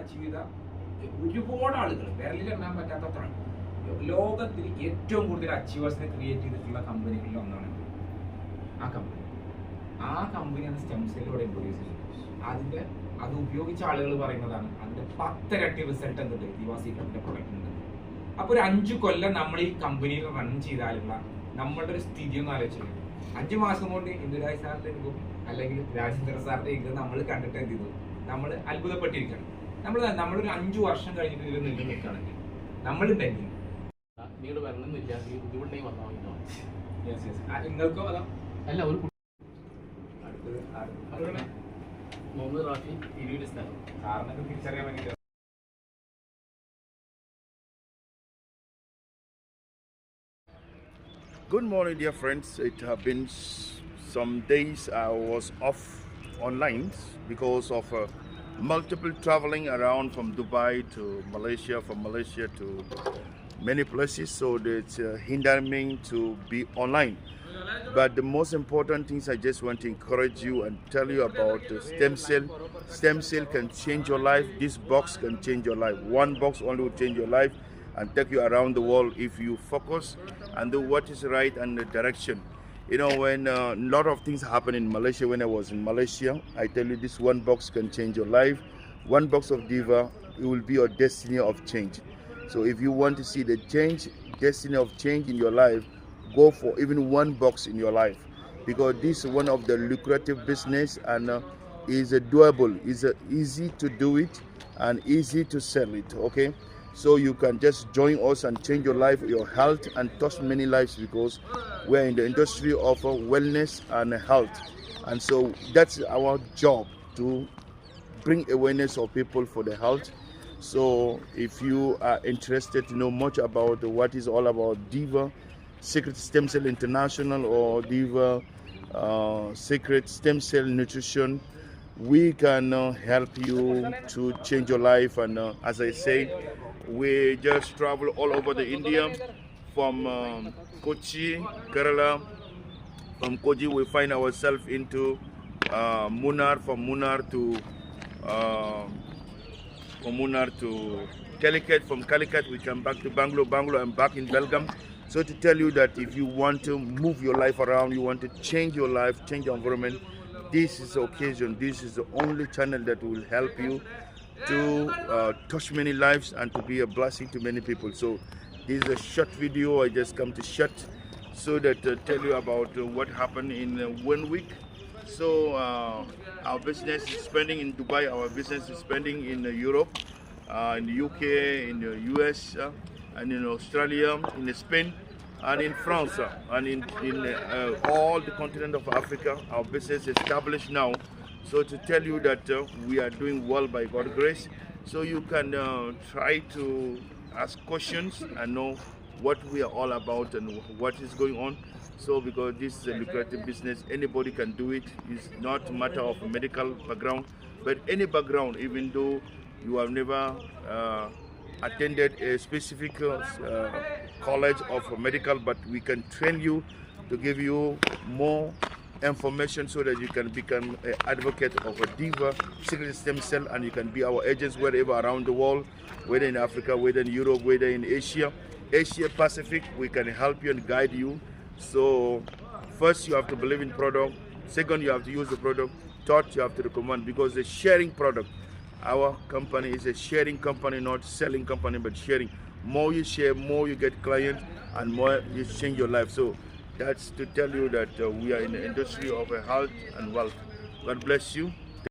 achieve ഒരുപാട് ആളുകൾ വിരലിൽ എണ്ണാൻ പറ്റാത്തത്ര ലോകത്തിൽ ഏറ്റവും കൂടുതൽ അച്ചീവേഴ്സിനെ ക്രിയേറ്റ് ചെയ്തിട്ടുള്ള കമ്പനികളിൽ ഒന്നാണ് ആ കമ്പനിയാണ് സ്റ്റെം സെല്ലോടെ ഇൻട്രൊഡ്യൂസ് ചെയ്തത്. അത് ഉപയോഗിച്ച ആളുകൾ പറയുന്നതാണ് അതിന്റെ 10 ഇരട്ടി റിസൾട്ട് എന്നത് ദിവ സീക്രട്ടിന്റെ പ്രൊഡക്റ്റ് ഉണ്ട്. അപ്പൊ ഒരു 5 കൊല്ലം നമ്മൾ ഈ കമ്പനിയിൽ റൺ ചെയ്താലുള്ള നമ്മളുടെ ഒരു സ്ഥിതി ഒന്ന് ആലോചിച്ചു. 5 മാസം കൊണ്ട് ഇന്ദുരാജ് സാറിന്റെ ഇൻകം അല്ലെങ്കിൽ രാജേന്ദ്ര സാറിന്റെ ഇൻകം നമ്മൾ കണ്ടിട്ട് എന്ത് ചെയ്തു, നമ്മൾ അത്ഭുതപ്പെട്ടിരിക്കണം. നമ്മളൊരു 5 വർഷം കഴിഞ്ഞിട്ട് ഇതിൽ നിന്ന് നിൽക്കുകയാണെങ്കിൽ നമ്മളുണ്ടെങ്കിൽ നിങ്ങൾക്കോ അതോ അല്ല ഒരു മുഹമ്മദ് റാഫി ഇരുവിന്റെ സ്ഥലം സാറിനൊക്കെ തിരിച്ചറിയാൻ വേണ്ടിയിട്ട്. Good morning, dear friends. It have been some days I was off online because of multiple traveling around from Dubai to Malaysia, from Malaysia to many places, so it's hindering me to be online. But the most important things I just want to encourage you and tell you about stem cell. Stem cell can change your life. This box can change your life. One box only will change your life and take you around the world if you focus and do what is right and the direction. You know, when a lot of things happen in Malaysia, when I was in Malaysia, I tell you this one box can change your life. One box of Diva, it will be your destiny of change. So if you want to see the destiny of change in your life, go for even one box in your life, because this is one of the lucrative business and is doable, is easy to do it and easy to sell it. Okay, so you can just join us and change your life, your health, and touch many lives, because we're in the industry of wellness and health, and so that's our job, to bring awareness of people for the health. So if you are interested to know much about what is all about Diva Secret Stem Cell International or Diva Secret Stem Cell Nutrition, we can help you to change your life. And as I say, we just travel all over the India, from Kochi, Kerala. From Kochi we find ourselves into Munnar, from Munnar to Calicut, from Calicut we come back to Bangalore and back in Belgium. So to tell you that if you want to move your life around, you want to change your life, change your environment, this is the occasion, this is the only channel that will help you to touch many lives and to be a blessing to many people. So this is a short video I just come to shut so that tell you about what happened in 1 week. So our business is spending in Dubai, our business is spending in Europe, in the UK, in the US, and in Australia, in Spain, and in France, and in all the continent of Africa. Our business is established now. So to tell you that we are doing well by God's grace. So you can try to ask questions and know what we are all about and what is going on. So because this is a lucrative business, anybody can do it. It's not a matter of a medical background, but any background, even though you have never attended a specific college of medical, but we can train you to give you more information so that you can become an advocate of a Diva Secret Stem Cell, and you can be our agents wherever around the world, whether in Africa, whether in Europe, whether in Asia Pacific. We can help you and guide you. So first you have to believe in product, second you have to use the product, third you have to recommend, because the sharing product, our company is a sharing company, not selling company, but sharing. More you share, more you get clients, and more you change your life. So that's to tell you that we are in the industry of health and wealth. God bless you.